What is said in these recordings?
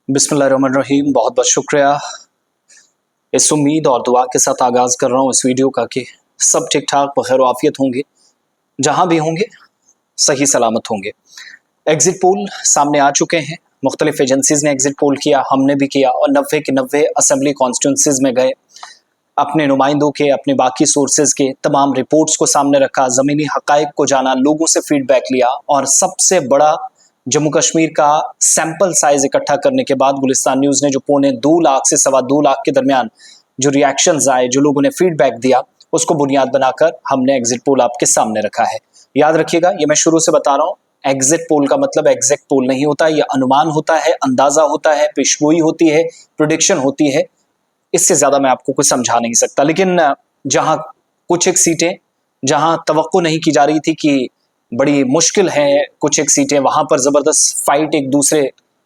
बिस्मिल्लाहिर्रहमानिर्रहीम। बहुत बहुत शुक्रिया। इस उम्मीद और दुआ के साथ आगाज़ कर रहा हूँ इस वीडियो का कि सब ठीक ठाक बखैर आफियत होंगे, जहाँ भी होंगे सही सलामत होंगे। एग्ज़िट पोल सामने आ चुके हैं, मुख्तलिफ एजेंसीज़ ने एग्ज़िट पोल किया, हमने भी किया और 90 के 90 असम्बली कॉन्स्टिट्यूंसीज़ में गए, अपने नुमाइंदों के, अपने बाकी सोर्सेज के तमाम रिपोर्ट्स को सामने रखा, ज़मीनी हक़ाइक़ को जाना, लोगों से फीडबैक लिया और सबसे बड़ा जम्मू कश्मीर का सैंपल साइज इकट्ठा करने के बाद गुलिस्तान न्यूज़ ने जो 2.25 लाख से 2.25 लाख के दरमियान जो रिएक्शंस आए, जो लोगों ने फीडबैक दिया, उसको बुनियाद बनाकर हमने एग्जिट पोल आपके सामने रखा है। याद रखिएगा, ये मैं शुरू से बता रहा हूँ, एग्जिट पोल का मतलब एग्जैक्ट पोल नहीं होता, यह अनुमान होता है, अंदाजा होता है, पेशगोई होती है, प्रोडिक्शन होती है। इससे ज़्यादा मैं आपको कुछ समझा नहीं सकता। लेकिन जहाँ कुछ एक सीटें जहाँ तवक्को नहीं की जा रही थी कि बड़ी मुश्किल है कुछ एक सीटें, वहाँ पर ज़बरदस्त फाइट एक दूसरे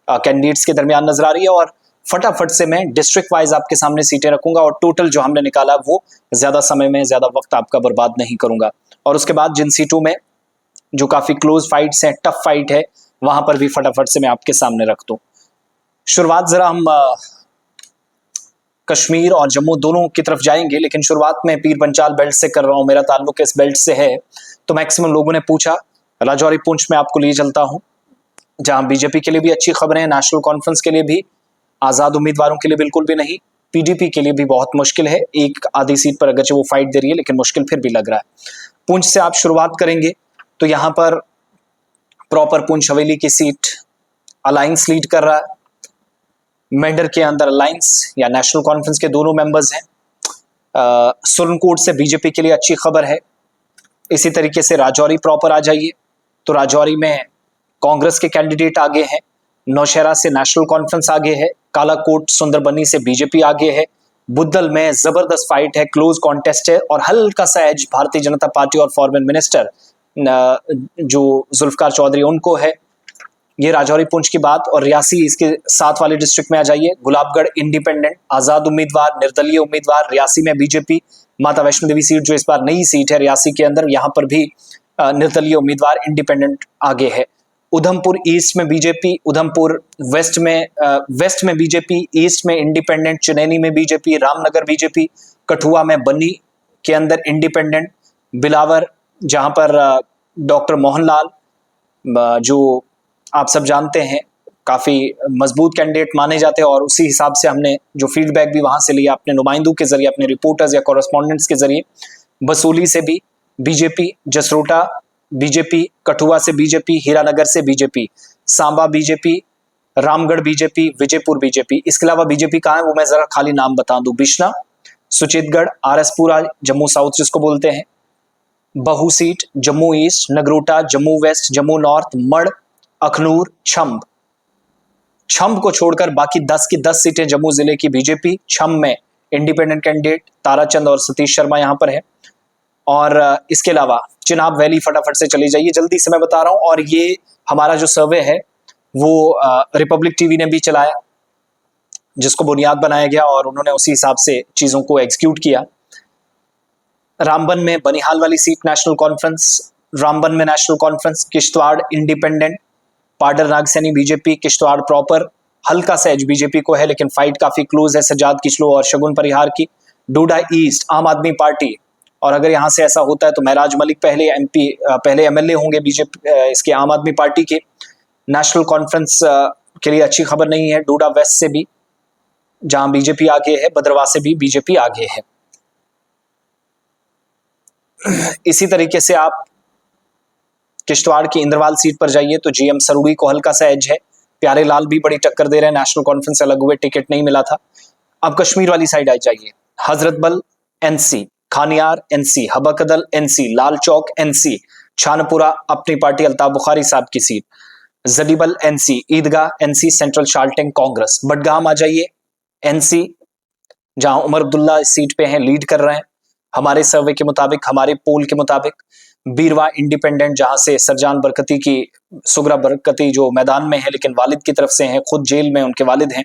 कैंडिडेट्स के दरमियान नजर आ रही है। और फटाफट से मैं डिस्ट्रिक्ट वाइज आपके सामने सीटें रखूंगा और टोटल जो हमने निकाला वो ज़्यादा समय में ज़्यादा वक्त आपका बर्बाद नहीं करूंगा। और उसके बाद जिन सीटों में जो काफ़ी क्लोज फाइट्स हैं, टफ फाइट है, वहाँ पर भी फटाफट से मैं आपके सामने रख दूँ। शुरुआत ज़रा हम कश्मीर और जम्मू दोनों की तरफ जाएंगे, लेकिन शुरुआत में पीर पंचाल बेल्ट से कर रहा हूँ, मेरा ताल्लुक इस बेल्ट से है। तो मैक्सिमम लोगों ने पूछा, राजौरी पुंछ में आपको लिए चलता हूँ, जहाँ बीजेपी के लिए भी अच्छी खबरें हैं, नेशनल कॉन्फ्रेंस के लिए भी, आज़ाद उम्मीदवारों के लिए बिल्कुल भी नहीं, पीडीपी के लिए भी बहुत मुश्किल है। एक आधी सीट पर अगरचे वो फाइट दे रही है, लेकिन मुश्किल फिर भी लग रहा है। पुंछ से आप शुरुआत करेंगे तो यहाँ पर प्रॉपर पुंछ हवेली की सीट अलायंस लीड कर रहा है। मेंढर के अंदर अलायंस या नेशनल कॉन्फ्रेंस के दोनों मेंबर्स हैं। सुरनकोट से बीजेपी के लिए अच्छी खबर है। इसी तरीके से राजौरी प्रॉपर आ जाइए तो राजौरी में कांग्रेस के कैंडिडेट आगे हैं, नौशहरा से नेशनल कॉन्फ्रेंस आगे है, कालाकोट सुंदरबनी से बीजेपी आगे है, बुद्धल में जबरदस्त फाइट है, क्लोज कॉन्टेस्ट है और हल्का सा एज भारतीय जनता पार्टी और फॉरेन मिनिस्टर जो जुल्फकार चौधरी उनको है। ये राजौरी पुंछ की बात। और रियासी इसके साथ वाले डिस्ट्रिक्ट में आ जाइए, गुलाबगढ़ इंडिपेंडेंट, आजाद उम्मीदवार, निर्दलीय उम्मीदवार, रियासी में बीजेपी, माता वैष्णो देवी सीट जो इस बार नई सीट है रियासी के अंदर, यहाँ पर भी निर्दलीय उम्मीदवार इंडिपेंडेंट आगे है। उधमपुर ईस्ट में बीजेपी, उधमपुर वेस्ट में बीजेपी, ईस्ट में इंडिपेंडेंट, चुनैनी में बीजेपी, रामनगर बीजेपी, कठुआ में बन्नी के अंदर इंडिपेंडेंट, बिलावर जहां पर डॉक्टर मोहनलाल जो आप सब जानते हैं काफी मजबूत कैंडिडेट माने जाते हैं और उसी हिसाब से हमने जो फीडबैक भी वहां से लिया अपने नुमाइंदों के जरिए, अपने रिपोर्टर्स या कॉरेस्पॉन्डेंट्स के जरिए। बसूली से भी बीजेपी, जसरोटा बीजेपी, कठुआ से बीजेपी, हीरानगर से BJP, Samba BJP, Ramgarh BJP, Vijaypur BJP. इसके अलावा बीजेपी कहाँ है वो मैं जरा खाली नाम बता दूं, बिश्ना, सुचितगढ़, आरएसपुरा जम्मू साउथ जिसको बोलते हैं, Bahu seat Jammu east, Nagrota, Jammu west, Jammu north, Marh, Akhnoor, Chhamb. Chhamb को छोड़कर बाकी 10 की 10 सीटें जम्मू जिले की बीजेपी। छम्ब में इंडिपेंडेंट कैंडिडेट ताराचंद और सतीश शर्मा यहां पर है। और इसके अलावा चिनाब वैली फटाफट से चली जाइए, जल्दी से मैं बता रहा हूं। और ये हमारा जो सर्वे है वो रिपब्लिक टीवी ने भी चलाया, जिसको बुनियाद बनाया गया और उन्होंने उसी हिसाब से चीजों को एग्जीक्यूट किया। रामबन में बनिहाल वाली सीट नेशनल कॉन्फ्रेंस, रामबन में national conference, Kishtwar independent, Padder Nagseni BJP, Kishtwar proper हल्का सा एज बीजेपी को है, लेकिन फाइट काफी क्लोज है सजाद किचलो और शगुन परिहार की। डोडा ईस्ट आम आदमी पार्टी, और अगर यहां से ऐसा होता है तो महराज मलिक पहले एमएलए होंगे बीजेपी इसके आम आदमी पार्टी के। नेशनल कॉन्फ्रेंस के लिए अच्छी खबर नहीं है। डोडा वेस्ट से भी जहां बीजेपी आगे है, बदरवा से भी बीजेपी आगे है। इसी तरीके से आप किश्तवाड़ की इंद्रवाल सीट पर जाइए तो जीएम सरूड़ी को हल्का सा एज है, प्यारे लाल भी बड़ी टक्कर दे रहे हैं, नेशनल कॉन्फ्रेंस से अलग हुए, टिकट नहीं मिला था। अब कश्मीर वाली साइड आ जाइए, Hazratbal NC, Khanyar NC, Habbakadal NC, Lal Chowk NC, Channapora Apni Party Altaf Bukhari sahab की seat, Zadibal NC, Eidgah NC, central Shalteng Congress. Budgam आ जाइए एनसी, जहां उमर अब्दुल्ला इस सीट पे हैं, लीड कर रहे हैं हमारे सर्वे के मुताबिक, हमारे पोल के मुताबिक। बीरवा इंडिपेंडेंट, जहां से सरजान बरकती की, सुगरा बरकती जो मैदान में है लेकिन वालिद की तरफ से हैं, खुद जेल में उनके वालिद हैं,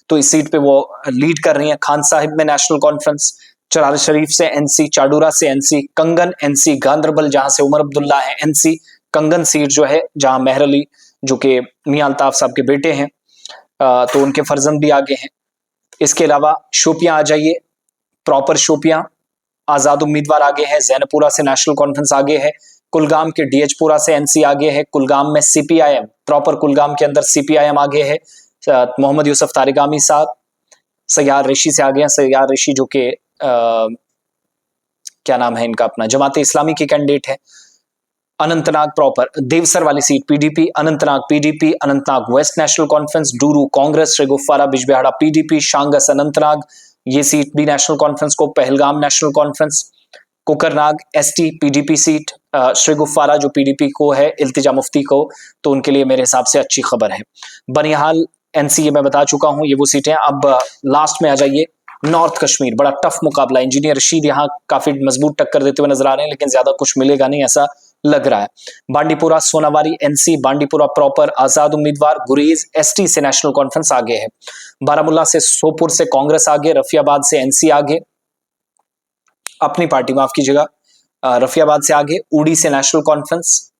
तो इस सीट पे वो लीड कर रही हैं। खान साहिब में नेशनल कॉन्फ्रेंस, चरार शरीफ से एनसी, चाडूरा से एनसी, कंगन एनसी, गांधरबल जहां से उमर अब्दुल्ला है एनसी, कंगन सीट जो है जहां मेहर अली जो कि मियां अल्ताफ साहब के बेटे हैं, तो उनके फर्जंद भी आगे हैं। इसके अलावा शोपियां आ जाइए, प्रॉपर शोपियां आजाद उम्मीदवार आगे है, जैनपुरा से नेशनल कॉन्फ्रेंस आगे है, कुलगाम के डीएचपुरा से एनसी आगे है, कुलगाम में सीपीआईएम, प्रॉपर कुलगाम के अंदर सीपीआईएम आगे है, मोहम्मद यूसुफ तारिगामी साहब सयार ऋषि से आगे हैं। सयार ऋषि जो कि क्या नाम है इनका, अपना जमाते इस्लामी के कैंडिडेट है। अनंतनाग प्रॉपर देवसर वाली seat PDP, Anantnag PDP, Anantnag west national conference, Dooru Congress, Srigufwara Bijbehara PDP, Shangus Anantnag ये सीट भी नेशनल कॉन्फ्रेंस को, Pahalgam national conference, Kokernag ST PDP seat, Srigufwara जो पीडीपी को है इल्तिजा मुफ्ती को, तो उनके लिए मेरे हिसाब से अच्छी खबर है। बनिहाल एनसीए मैं बता चुका हूं, ये वो सीटें। अब लास्ट में आ जाइए नॉर्थ कश्मीर, बड़ा टफ मुकाबला। इंजीनियर रशीद यहाँ काफी मजबूत टक्कर देते हुए नजर आ रहे हैं, लेकिन ज्यादा कुछ मिलेगा नहीं ऐसा लग रहा है। बांडीपुरा सोनावारी एनसी, बांडीपुरा प्रॉपर आजाद उम्मीदवार, गुरेज एसटी से नेशनल कॉन्फ्रेंस आगे है, बारामुल्ला से सोपुर से कांग्रेस आगे, रफियाबाद से एनसी आगे, अपनी पार्टी माफ कीजिएगा, रफियाबाद से आगे, उड़ी से नेशनल कॉन्फ्रेंस,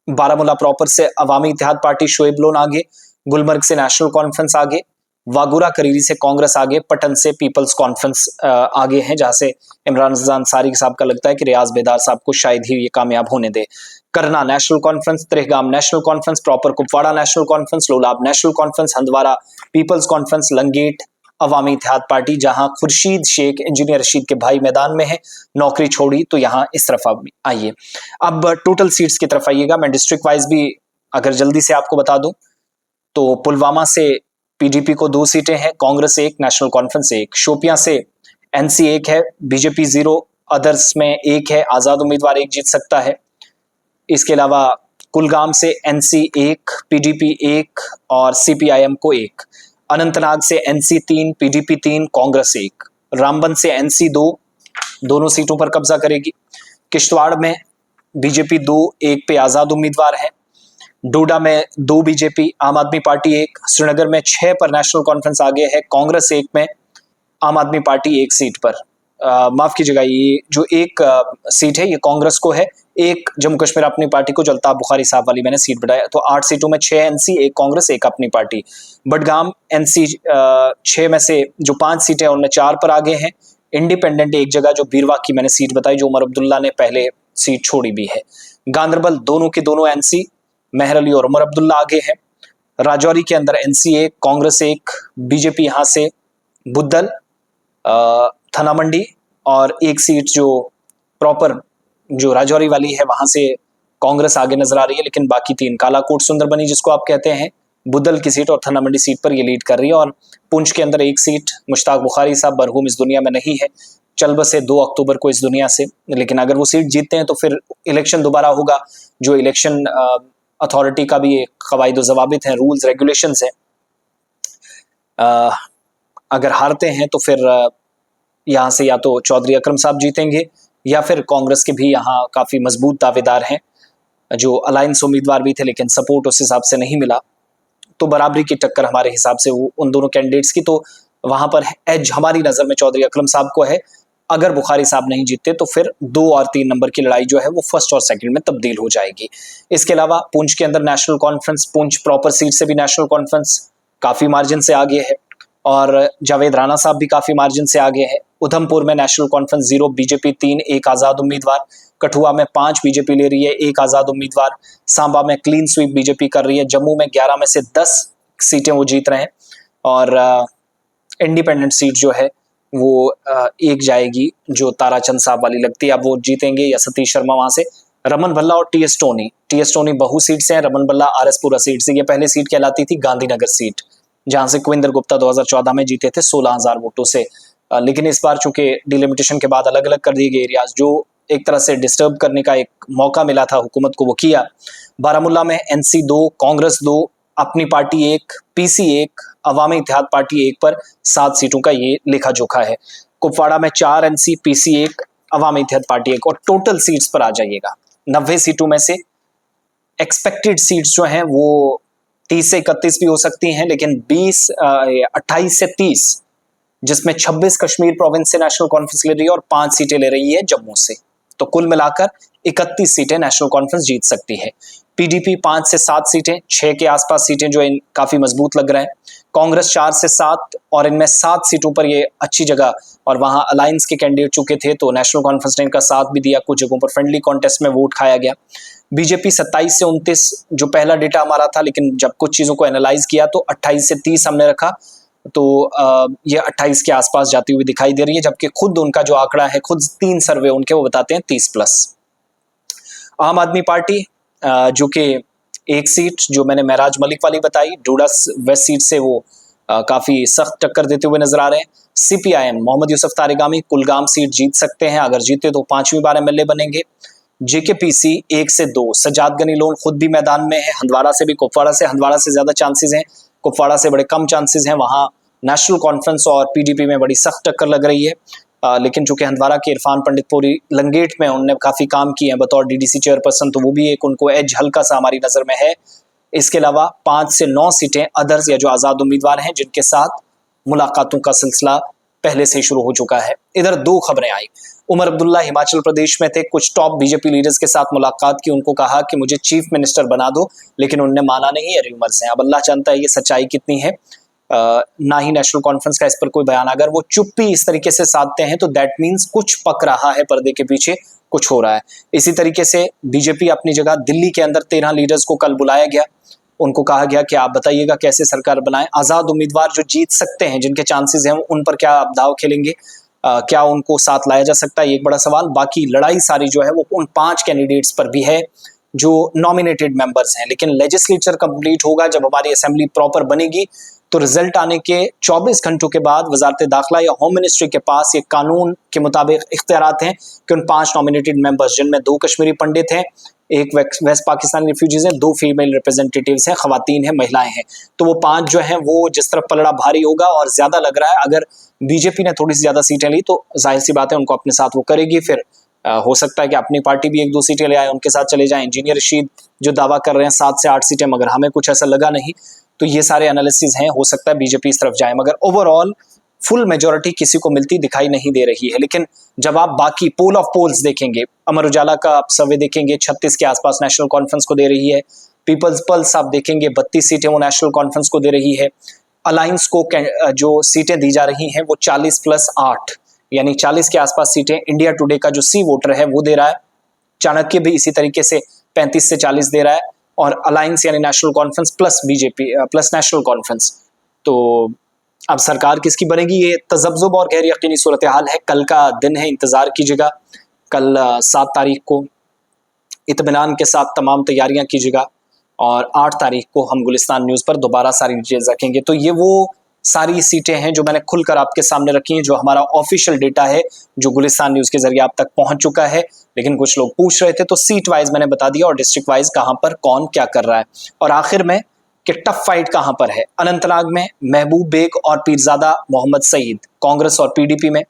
बारामुल्ला प्रॉपर से अवामी इत्तेहाद पार्टी शोएब लोन आगे, गुलमर्ग से नेशनल कॉन्फ्रेंस आगे, वागुरा करीरी से कांग्रेस आगे, पटन से पीपल्स कॉन्फ्रेंस आगे हैं, जहां से इमरान अंसारी साहब का लगता है कि रियाज बेदार साहब को शायद ही ये कामयाब होने दे। करना national conference, Trehgam national conference, proper Kupwara national conference, Lolab national conference, Handwara people's conference, Langate Awami Ittehad party, जहां खुर्शीद शेख इंजीनियर रशीद के भाई मैदान में है, नौकरी छोड़ी तो यहां इस तरफ आइए। अब टोटल सीट्स की तरफ आइएगा। मैं डिस्ट्रिक्ट वाइज भी अगर जल्दी से आपको बता दूं तो पुलवामा से पीडीपी को 2 सीटें हैं, कांग्रेस 1, नेशनल कॉन्फ्रेंस 1, शोपियां से एनसी 1 है, बीजेपी 0, अदर्स में 1 है, आजाद उम्मीदवार 1 जीत सकता है। इसके अलावा कुलगाम से एनसी 1, पीडीपी 1 और सीपीआईएम को 1, अनंतनाग से एनसी 3, पीडीपी 3, कांग्रेस 1, रामबन से एनसी 2, दोनों सीटों पर कब्जा करेगी। किश्तवाड़ में बीजेपी 2, 1 पे आजाद उम्मीदवार है, डोडा में 2 बीजेपी, आम आदमी पार्टी 1, श्रीनगर में 6 पर नेशनल कॉन्फ्रेंस आगे है, कांग्रेस 1 में, आम आदमी पार्टी 1 सीट पर। माफ कीजिएगा, ये जो 1 सीट है ये कांग्रेस को है, 1 जम्मू कश्मीर अपनी पार्टी को, जो अल्ताफ बुखारी साहब वाली मैंने सीट बताया। तो 8 सीटों में 6 एनसी, 1 कांग्रेस, 1 अपनी पार्टी। बडगाम एनसी 6 में से जो 5 सीटें उनमें 4 पर आगे हैं, इंडिपेंडेंट 1 जगह जो बीरवा की मैंने सीट बताई, जो उमर अब्दुल्ला ने पहले सीट छोड़ी भी है। गांदरबल दोनों के दोनों एनसी, मेहर अली और उमर अब्दुल्ला आगे है। राजौरी के अंदर एनसी 1, कांग्रेस 1, बीजेपी यहां से बुद्धल, थना मंडी और 1 सीट जो प्रॉपर जो राजौरी वाली है वहां से कांग्रेस आगे नजर आ रही है, लेकिन बाकी 3 कालाकोट सुंदरबनी जिसको आप कहते हैं, बुद्धल की सीट और थना मंडी सीट पर ये लीड कर रही है। और पुंछ के अंदर 1 सीट मुश्ताक बुखारी साहब मरहूम इस दुनिया में नहीं है, चल बसे 2 अक्टूबर को इस दुनिया से, लेकिन अगर वो सीट जीतते हैं तो फिर इलेक्शन दोबारा होगा। जो इलेक्शन अथॉरिटी का भी एक कवायद ज़वाबित है, रूल्स रेगुलेशंस है, अगर हारते हैं तो फिर यहाँ से या तो चौधरी अकरम साहब जीतेंगे या फिर कांग्रेस के भी यहाँ काफ़ी मजबूत दावेदार हैं, जो अलायंस उम्मीदवार भी थे लेकिन सपोर्ट उस हिसाब से नहीं मिला, तो बराबरी की टक्कर हमारे हिसाब से वो उन दोनों कैंडिडेट्स की, तो वहाँ पर एज हमारी नज़र में चौधरी अकरम साहब को है। अगर बुखारी साहब नहीं जीतते तो फिर 2 और 3 नंबर की लड़ाई जो है वो फर्स्ट और सेकंड में तब्दील हो जाएगी। इसके अलावा पुंछ के अंदर national conference, Poonch proper seat से भी नेशनल कॉन्फ्रेंस काफ़ी मार्जिन से आगे है और जावेद राणा साहब भी काफ़ी मार्जिन से आगे है। उधमपुर में नेशनल कॉन्फ्रेंस 0, बीजेपी 3, 1 आज़ाद उम्मीदवार, कठुआ में 5 बीजेपी ले रही है, 1 आज़ाद उम्मीदवार, सांबा में क्लीन स्वीप बीजेपी कर रही है, जम्मू में 11 में से 10 सीटें वो जीत रहे हैं और इंडिपेंडेंट सीट जो है वो 1 जाएगी जो ताराचंद साहब वाली लगती है। अब वो जीतेंगे या सतीश शर्मा वहां से। रमन भल्ला और टीएस टोनी बहु सीट से हैं, रमन भल्ला आरएसपुरा सीट से। ये पहले सीट कहलाती थी गांधीनगर सीट, जहां से कुविंदर गुप्ता 2014 में जीते थे 16,000 वोटों से, लेकिन इस बार चूंकि डिलिमिटेशन के बाद अलग अलग कर दिए गए एरियाज, जो एक तरह से डिस्टर्ब करने का एक मौका मिला था हुकूमत को, वो किया। बारामुल्ला में एनसी 2, कांग्रेस 2, अपनी पार्टी 1, पीसी 1, अवामी इत्तेहाद पार्टी 1 पर 7 सीटों का ये लेखा जोखा है। कुपवाड़ा में 4 एनसी, पीसी 1, अवामी इत्तेहाद पार्टी 1। और टोटल सीट्स पर आ जाइएगा, 90 सीटों में से एक्सपेक्टेड सीट्स जो हैं वो 30 से 31 भी हो सकती हैं, लेकिन 28 से 30, जिसमें 26 कश्मीर प्रोविंस से नेशनल कॉन्फ्रेंस ले रही है और 5 सीटें ले रही है जम्मू से, तो कुल मिलाकर 31 सीटें नेशनल कॉन्फ्रेंस जीत सकती है। पीडीपी 5 से 7 सीटें, 6 के आसपास सीटें जो इन काफी मजबूत लग रहा है। कांग्रेस 4 से 7 और इनमें 7 सीटों पर ये अच्छी जगह, और वहां अलायंस के कैंडिडेट चुके थे तो नेशनल कॉन्फ्रेंस ने इनका साथ भी दिया, कुछ जगहों पर फ्रेंडली कॉन्टेस्ट में वोट खाया गया। बीजेपी 27 से 29 जो पहला डेटा हमारा था, लेकिन जब कुछ चीजों को एनालाइज किया तो 28 से 30 हमने रखा, तो ये 28 के आसपास जाती हुई दिखाई दे रही है, जबकि खुद उनका जो आंकड़ा है, खुद 3 सर्वे उनके वो बताते हैं 30+। आम आदमी पार्टी जो कि एक सीट जो मैंने महराज मलिक वाली बताई, डूडस वेस्ट सीट से वो काफी सख्त टक्कर देते हुए नजर आ रहे हैं। सीपीआईएम मोहम्मद यूसुफ तारिगामी कुलगाम सीट जीत सकते हैं, अगर जीते तो 5वीं बार एमएलए बनेंगे। जेकेपीसी 1 से 2, सजाद गनी लोन खुद भी मैदान में है, हंदवाड़ा से भी, कुपवाड़ा से, हंदवाड़ा से ज्यादा चांसेस हैं, कुपवाड़ा से बड़े कम चांसेस हैं। वहां नेशनल कॉन्फ्रेंस और पीडीपी में बड़ी सख्त टक्कर लग रही है, लेकिन चूंकि हंदवाड़ा के इरफान पंडित पूरी लंगेट में उन्होंने काफी काम किए हैं बतौर डीडीसी चेयरपर्सन, तो वो भी एक उनको एज हल्का सा हमारी नजर में है। इसके अलावा 5 से 9 सीटें अदर्स या जो आजाद उम्मीदवार हैं, जिनके साथ मुलाकातों का सिलसिला पहले से ही शुरू हो चुका है। इधर 2 खबरें आई। उमर अब्दुल्ला हिमाचल प्रदेश में थे, कुछ टॉप बीजेपी लीडर्स के साथ मुलाकात की, उनको कहा कि मुझे चीफ मिनिस्टर बना दो, लेकिन उन्होंने माना नहीं। ये र्यूमर्स हैं, अब अल्लाह जानता है ये सच्चाई कितनी है। ना ही नेशनल कॉन्फ्रेंस का इस पर कोई बयान, अगर वो चुप्पी इस तरीके से साधते हैं तो दैट मीन्स कुछ पक रहा है, पर्दे के पीछे कुछ हो रहा है। इसी तरीके से बीजेपी अपनी जगह, दिल्ली के अंदर 13 लीडर्स को कल बुलाया गया, उनको कहा गया कि आप बताइएगा कैसे सरकार बनाएं। आजाद उम्मीदवार जो जीत सकते हैं, जिनके चांसेस हैं, उन पर क्या आप दाव खेलेंगे, क्या उनको साथ लाया जा सकता है, ये एक बड़ा सवाल। बाकी लड़ाई सारी जो है वो उन 5 कैंडिडेट्स पर भी है जो नॉमिनेटेड मेंबर्स हैं, लेकिन लेजिस्लेचर कंप्लीट होगा जब हमारी असेंबली प्रॉपर बनेगी, तो रिजल्ट आने के 24 घंटों के बाद वजारत दाखिला या होम मिनिस्ट्री के पास ये कानून के मुताबिक इख्तियारात हैं कि उन 5 नॉमिनेटेड मेंबर्स, जिनमें 2 कश्मीरी पंडित हैं, एक वेस्ट पाकिस्तानी रिफ्यूजीज हैं, 2 फीमेल रिप्रेजेंटेटिव्स हैं, खवातीन हैं, महिलाएं हैं, तो वो 5 जो हैं वो जिस तरफ पलड़ा भारी होगा, और ज्यादा लग रहा है अगर बीजेपी ने थोड़ी सी ज्यादा सीटें ली तो जाहिर सी बात है उनको अपने साथ वो करेगी। फिर हो सकता है कि अपनी पार्टी भी 1-2 सीटें ले आए, उनके साथ चले जाएं। इंजीनियर रशीद जो दावा कर रहे हैं 7 से 8 सीटें, मगर हमें कुछ ऐसा लगा नहीं, तो ये सारे एनालिसिस हैं, हो सकता है बीजेपी इस तरफ जाए, मगर ओवरऑल फुल मेजोरिटी किसी को मिलती दिखाई नहीं दे रही है। लेकिन जब आप बाकी पोल ऑफ पोल्स देखेंगे, अमर उजाला का आप सर्वे देखेंगे, 36 के आसपास नेशनल कॉन्फ्रेंस को दे रही है। पीपल्स पल्स आप देखेंगे, 32 सीटें वो नेशनल कॉन्फ्रेंस को दे रही है। अलायंस को जो सीटें दी जा रही हैं वो 40+8, यानी 40 के आसपास सीटें इंडिया टुडे का जो सी वोटर है वो दे रहा है। चाणक्य भी इसी तरीके से 35 से 40 दे रहा है, और अलायंस यानी national conference plus BJP plus national conference. तो अब सरकार किसकी बनेगी, ये तजब्जुब और गैर यकीनी सूरत हाल है। कल का दिन है, इंतजार कीजिएगा। कल 7 तारीख को इत्मीनान के साथ तमाम तैयारियां कीजिएगा, और 8 तारीख को हम गुलिस्तान न्यूज़ पर दोबारा सारी डिटेल्स रखेंगे। तो ये वो सारी सीटें हैं जो मैंने खुलकर आपके सामने रखी हैं, जो हमारा ऑफिशियल डेटा है, जो गुलिस्तान न्यूज़ के जरिए आप तक पहुंच चुका है। लेकिन कुछ लोग पूछ रहे थे, तो सीट वाइज मैंने बता दिया, और डिस्ट्रिक्ट वाइज कहां पर कौन क्या कर रहा है। और आखिर में कि टफ फाइट कहां पर है, अनंतनाग में महबूब बेग और पीरजादा मोहम्मद सईद कांग्रेस और पीडीपी में,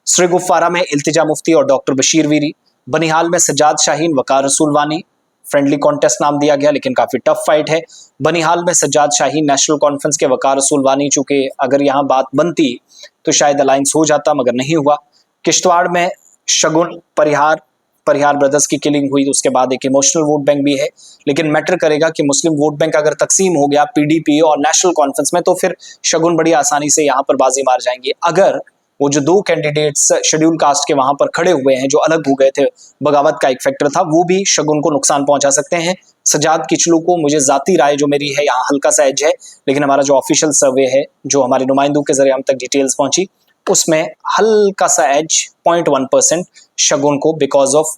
श्रीगुफवारा में इल्तिजा मुफ्ती और डॉक्टर बशीर वीरी, बनिहाल में सज्जाद शाहीन वकार रसूल वानी, फ्रेंडली कॉन्टेस्ट नाम दिया गया लेकिन काफी टफ फाइट है। बनिहाल में सज्जाद शाहीन, नेशनल कॉन्फ्रेंस के वकार रसूल वानी, चूंकि अगर यहाँ बात बनती तो शायद अलायंस हो जाता, मगर नहीं हुआ। किश्तवाड़ में शगुन परिहार ब्रदर्स की किलिंग हुई, उसके बाद एक इमोशनल वोट बैंक भी है, लेकिन मैटर करेगा कि मुस्लिम वोट बैंक अगर तकसीम हो गया पीडीपी और नेशनल कॉन्फ्रेंस में, तो फिर शगुन बड़ी आसानी से यहाँ पर बाजी मार जाएंगे। अगर वो जो 2 कैंडिडेट्स शेड्यूल कास्ट के वहां पर खड़े हुए हैं, जो अलग हो गए थे, बगावत का एक फैक्टर था, वो भी शगुन को नुकसान पहुंचा सकते हैं। सजाद किचलू को, मुझे जाती राय जो मेरी है, यहाँ हल्का सा एज है, लेकिन हमारा जो ऑफिशियल सर्वे है, जो हमारे नुमाइंदों के जरिए हम तक डिटेल्स पहुंची, उसमें हल्का सा एज 0.1% शगुन को, बिकॉज ऑफ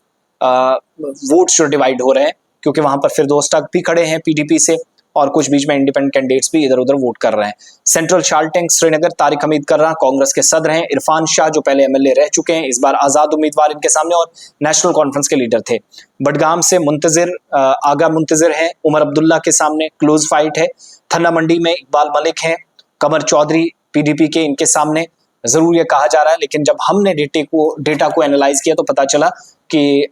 वोट्स जो डिवाइड हो रहे हैं, क्योंकि वहां पर फिरदौस तक भी खड़े हैं पीडीपी से, और कुछ बीच में इंडिपेंडेंट कैंडिडेट्स भी इधर उधर वोट कर रहे हैं। सेंट्रल शालटेंग श्रीनगर, तारिक हमीद कर्रा कांग्रेस के सदर हैं, इरफान शाह जो पहले एमएलए रह चुके हैं, इस बार आजाद उम्मीदवार इनके सामने, और नेशनल कॉन्फ्रेंस के लीडर थे। बडगाम से आगा मुंतजिर हैं, उमर अब्दुल्ला के सामने क्लोज फाइट है। थन्ना मंडी में इकबाल मलिक हैं, कमर चौधरी पीडीपी के, इनके सामने जरूर ये कहा जा रहा है, लेकिन जब हमने डेटा को एनालाइज किया तो पता चला कि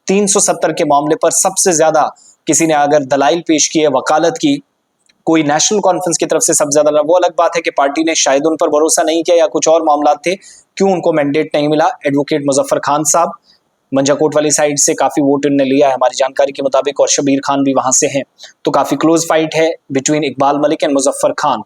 370 के मामले पर सबसे ज्यादा किसी ने अगर दलाइल पेश की है, वकालत की, कोई नेशनल कॉन्फ्रेंस की तरफ से सबसे ज्यादा, वो अलग बात है कि पार्टी ने शायद उन पर भरोसा नहीं किया या कुछ और मामला थे, क्यों उनको मैंडेट नहीं मिला। एडवोकेट मुजफ्फर खान साहब मंजाकोट वाली साइड से काफी वोट इनने लिया है हमारी जानकारी के मुताबिक, और शबीर खान भी वहां से हैं। तो काफी क्लोज फाइट है बिटवीन इकबाल मलिक एंड मुजफ्फर खान।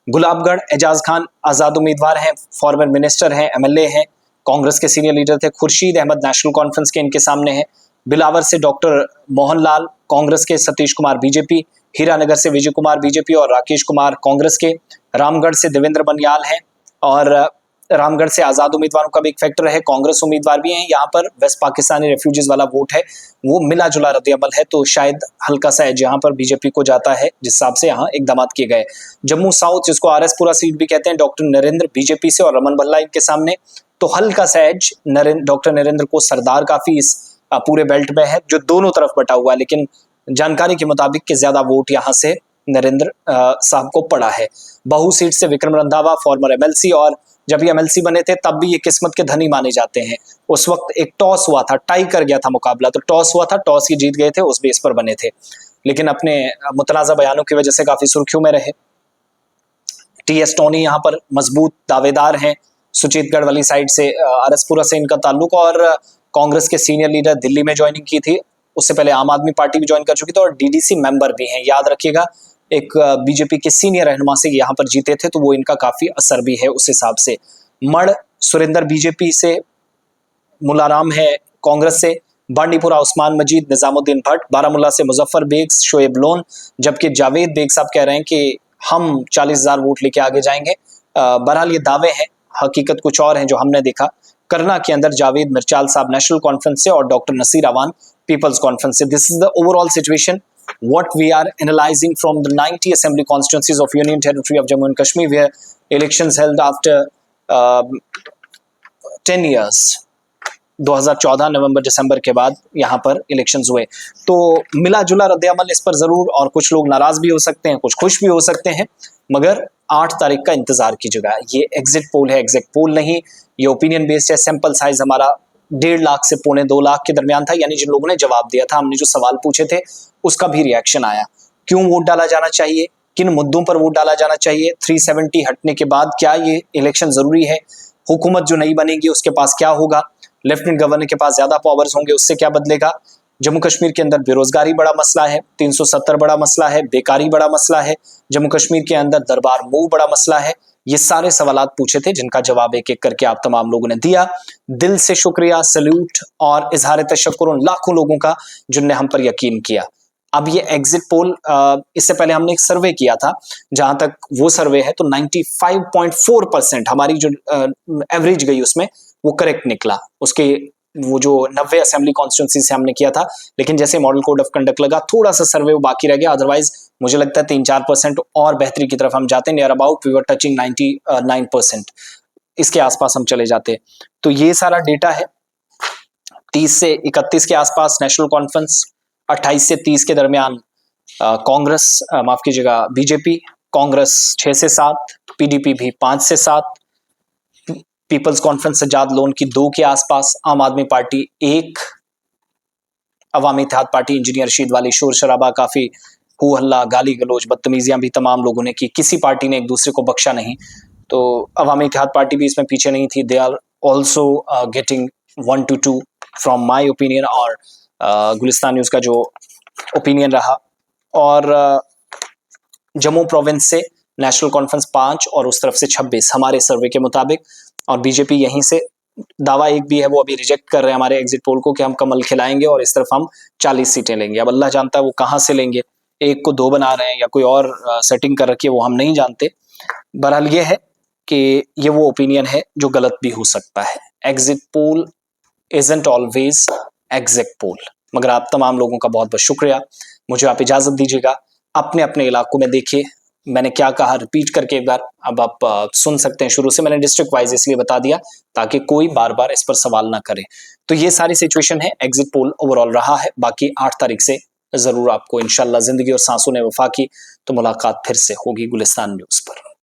गुलाबगढ़ एजाज खान आजाद उम्मीदवार हैं, फॉर्मर मिनिस्टर हैं, एमएलए हैं, कांग्रेस के सीनियर लीडर थे। खुर्शीद अहमद नेशनल कॉन्फ्रेंस के इनके सामने हैं। बिलावर से डॉक्टर मोहनलाल कांग्रेस के, सतीश कुमार बीजेपी, हीरानगर से विजय कुमार बीजेपी और राकेश कुमार कांग्रेस के, रामगढ़ से देवेंद्र बनियाल हैं, और रामगढ़ से आजाद उम्मीदवारों का भी एक फैक्टर है, कांग्रेस उम्मीदवार भी हैं। यहाँ पर वेस्ट पाकिस्तानी रेफ्यूजीज वाला वोट है, वो मिला जुला रद्द-ए-अमल है, तो शायद हल्का सा एज यहाँ पर बीजेपी को जाता है, जिस हिसाब से यहाँ इकदाम किए गए। जम्मू साउथ, जिसको आरएसपुरा सीट भी कहते हैं, डॉक्टर नरेंद्र बीजेपी से और रमन भल्ला इनके सामने, तो हल्का सा एज डॉक्टर नरेंद्र को सरदार काफी इस पूरे बेल्ट में है, जो दोनों तरफ बटा हुआ है, लेकिन जानकारी के मुताबिक कि ज्यादा वोट यहाँ से नरेंद्र साहब को पड़ा है। बहू सीट से विक्रम रंधावा, फॉर्मर एमएलसी, और जब ये एमएलसी बने थे तब भी ये किस्मत के धनी माने जाते हैं। उस वक्त एक टॉस हुआ था, टाई कर गया था मुकाबला, तो टॉस हुआ था, टॉस ही जीत गए थे, उस बेस पर बने थे, लेकिन अपने मुतनाज़ा बयानों की वजह से काफी सुर्खियों में रहे। टीएस टोनी यहाँ पर मजबूत दावेदार हैं, सुचेतगढ़ वाली साइड से, आरएसपुरा से इनका ताल्लुक, और कांग्रेस के सीनियर लीडर, दिल्ली में ज्वाइनिंग की थी, उससे पहले आम आदमी पार्टी भी ज्वाइन कर चुकी थी, और डीडीसी मेंबर भी हैं। याद रखिएगा, एक बीजेपी के सीनियर रहनुमा से यहाँ पर जीते थे, तो वो इनका काफी असर भी है उस हिसाब से। मड़ सुरेंद्र बीजेपी से, मुलाराम है कांग्रेस से, बांडीपुरा उस्मान मजीद, निजामुद्दीन भट्ट, बारामूला से मुजफ्फर बेग, शोएब लोन, जबकि जावेद बेग साहब कह रहे हैं कि हम 40,000 वोट लेके आगे जाएंगे। बहरहाल ये दावे हैं, हकीकत कुछ और है जो हमने देखा। करना के अंदर जावेद मिर्चाल साहब नेशनल कॉन्फ्रेंस से और doctor Naseer Awan people's conference से। This is the overall situation what we are analyzing from the 90 assembly constituencies of Union Territory of Jammu and Kashmir, where elections held after 10 years, 2014 नवंबर दिसंबर के बाद यहाँ पर इलेक्शंस हुए। तो मिला जुला रद्द-ए-अमल इस पर जरूर, और कुछ लोग नाराज भी हो सकते हैं, कुछ खुश भी हो सकते हैं, मगर 8 तारीख का इंतजार कीजिएगा। ये एग्जिट पोल है, एग्जिट पोल नहीं, ये ओपिनियन बेस्ड है। सैंपल साइज हमारा 1.5 लाख से 2.25 लाख के दरमियान था, यानी जिन लोगों ने जवाब दिया था, हमने जो सवाल पूछे थे उसका भी रिएक्शन आया। क्यों वोट डाला जाना चाहिए, किन मुद्दों पर वोट डाला जाना चाहिए, 370 हटने के बाद क्या ये इलेक्शन जरूरी है, हुकूमत जो नई बनेगी उसके पास क्या होगा, लेफ्टिनेंट गवर्नर के पास ज्यादा पावर्स होंगे, उससे क्या बदलेगा, जम्मू कश्मीर के अंदर बेरोजगारी बड़ा मसला है, 370 बड़ा मसला है, बेकारी बड़ा मसला है, जम्मू कश्मीर के अंदर दरबार मूव बड़ा मसला है। ये सारे सवालात पूछे थे, जिनका जवाब एक एक करके आप तमाम लोगों ने दिया। दिल से शुक्रिया, सल्यूट और इजहार तशक्कुर उन लाखों लोगों का जिनने हम पर यकीन किया। अब ये एग्जिट पोल, इससे पहले हमने एक सर्वे किया था, जहां तक वो सर्वे है तो 95.4% हमारी जो एवरेज गई उसमें वो करेक्ट निकला। उसके वो जो 90 असेंबली कॉन्स्टिट्यूंसी से हमने किया था, लेकिन जैसे मॉडल कोड ऑफ कंडक्ट लगा थोड़ा सा सर्वे वो बाकी रह गया। अदरवाइज मुझे लगता है 3-4% और बेहतरी की तरफ हम जाते, near about we were touching 99%, इसके आसपास हम चले जाते। तो ये सारा डेटा है। 30 से 31 के आसपास नेशनल कॉन्फ्रेंस, 28 से 30 के दरमियान कांग्रेस, माफ कीजिएगा बीजेपी, कांग्रेस 6 से 7, पीडीपी भी 5 से 7, पीपल्स कॉन्फ्रेंस सज्जाद लोन की 2 के आसपास, आम आदमी पार्टी 1, अवामी इत्तेहाद पार्टी इंजीनियर रशीद वाली, शोर शराबा काफी, हू हल्ला, गाली गलोच, बदतमीजियां भी तमाम लोगों ने की, किसी पार्टी ने एक दूसरे को बख्शा नहीं। तो अवामी इत्तेहाद पार्टी भी इसमें पीछे नहीं थी। They are also getting 1 to 2 from my opinion, और गुलिस्तान न्यूज का जो ओपिनियन रहा। और जम्मू प्रोविंस से नेशनल कॉन्फ्रेंस 5 और उस तरफ से 26 हमारे सर्वे के मुताबिक, और बीजेपी यहीं से। दावा एक भी है, वो अभी रिजेक्ट कर रहे हैं हमारे एग्जिट पोल को, कि हम कमल खिलाएंगे और इस तरफ हम 40 सीटें लेंगे। अब अल्लाह जानता है वो कहां से लेंगे, 1 को 2 बना रहे हैं या कोई और सेटिंग कर रखी है, वो हम नहीं जानते। बहरहाल ये है कि ये वो ओपिनियन है जो गलत भी हो सकता है। Exit poll isn't always exit poll. मगर आप तमाम लोगों का बहुत बहुत शुक्रिया। मुझे आप इजाजत दीजिएगा, अपने अपने इलाकों में देखिए। मैंने क्या कहा रिपीट करके एक बार, अब आप सुन सकते हैं शुरू से। मैंने डिस्ट्रिक्ट वाइज इसलिए बता दिया ताकि कोई बार बार इस पर सवाल ना करे। तो ये सारी सिचुएशन है, एग्जिट पोल ओवरऑल रहा है। बाकी 8 तारीख से जरूर आपको इंशाल्लाह जिंदगी और सांसों ने वफा की तो मुलाकात फिर से होगी गुलिस्तान न्यूज पर।